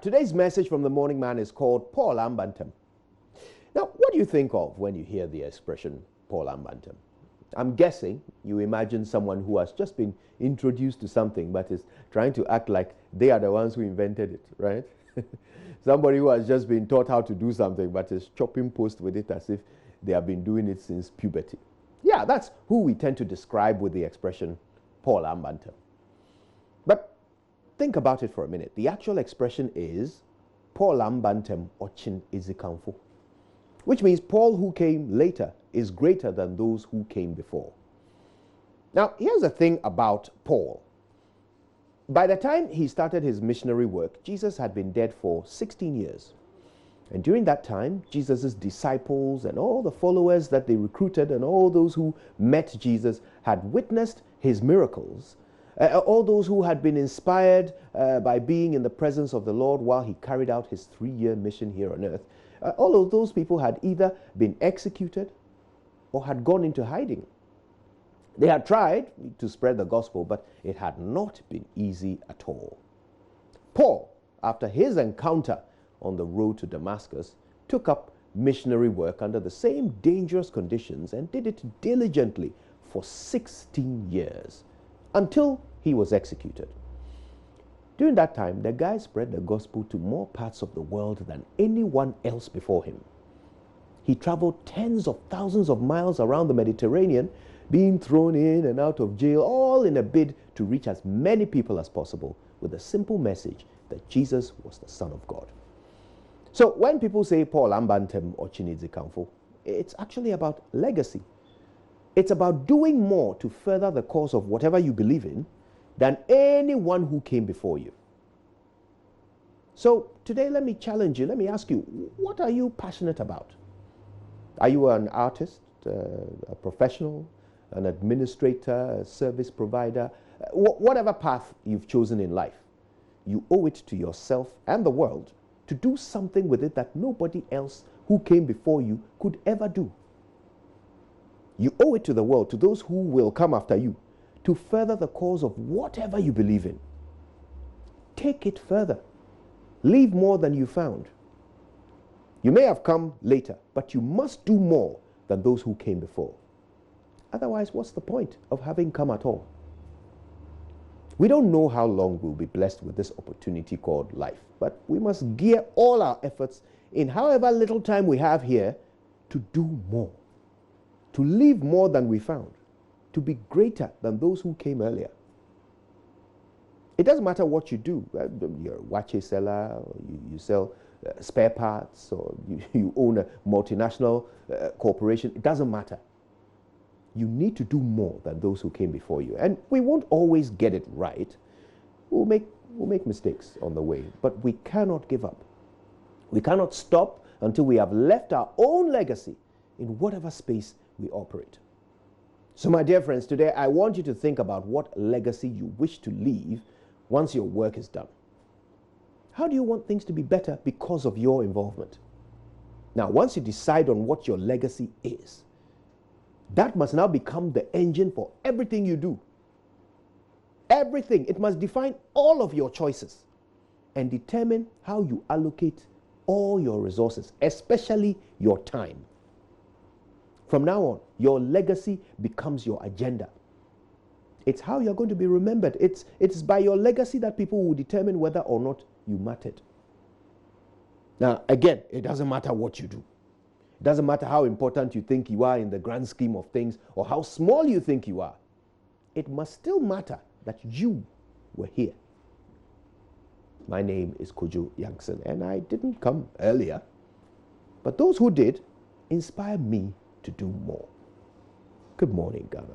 Today's message from the Morning Man is called Paul Ambantam. Now, what do you think of when you hear the expression Paul Ambantam? I'm guessing you imagine someone who has just been introduced to something but is trying to act like they are the ones who invented it, right? Somebody who has just been taught how to do something but is chopping post with it as if they have been doing it since puberty. Yeah, that's who we tend to describe with the expression Paul Ambantam. But think about it for a minute. The actual expression is Paul Ambantem Ochin Izikamfo, which means Paul who came later is greater than those who came before. Now, here's the thing about Paul. By the time he started his missionary work, Jesus had been dead for 16 years. And during that time, Jesus' disciples and all the followers that they recruited and all those who met Jesus had witnessed his miracles. All those who had been inspired by being in the presence of the Lord while he carried out his 3-year mission here on earth, all of those people had either been executed or had gone into hiding. They had tried to spread the gospel, but it had not been easy at all. Paul, after his encounter on the road to Damascus, took up missionary work under the same dangerous conditions and did it diligently for 16 years until he was executed. During that time, the guy spread the gospel to more parts of the world than anyone else before him. He traveled tens of thousands of miles around the Mediterranean, being thrown in and out of jail, all in a bid to reach as many people as possible with the simple message that Jesus was the Son of God. So when people say Paul Ambantem or Chinidzi Kamfo, it's actually about legacy. It's about doing more to further the cause of whatever you believe in than anyone who came before you. So today, let me challenge you. Let me ask you, what are you passionate about? Are you an artist, a professional, an administrator, a service provider? Whatever path you've chosen in life, you owe it to yourself and the world to do something with it that nobody else who came before you could ever do. You owe it to the world, to those who will come after you, to further the cause of whatever you believe in. Take it further. Leave more than you found. You may have come later, but you must do more than those who came before. Otherwise, what's the point of having come at all? We don't know how long we'll be blessed with this opportunity called life, but we must gear all our efforts in however little time we have here to do more, to leave more than we found, to be greater than those who came earlier. It doesn't matter what you do. You're a watch seller, or you sell spare parts, or you own a multinational corporation. It doesn't matter. You need to do more than those who came before you. And we won't always get it right. We'll make mistakes on the way, but we cannot give up. We cannot stop until we have left our own legacy in whatever space we operate. So my dear friends, today I want you to think about what legacy you wish to leave once your work is done. How do you want things to be better because of your involvement? Now, once you decide on what your legacy is, that must now become the engine for everything you do. Everything. It must define all of your choices and determine how you allocate all your resources, especially your time. From now on, your legacy becomes your agenda. It's how you're going to be remembered. It's by your legacy that people will determine whether or not you mattered. Now, again, it doesn't matter what you do. It doesn't matter how important you think you are in the grand scheme of things or how small you think you are. It must still matter that you were here. My name is Kojo Yankson, and I didn't come earlier. But those who did inspire me to do more. Good morning, Ghana.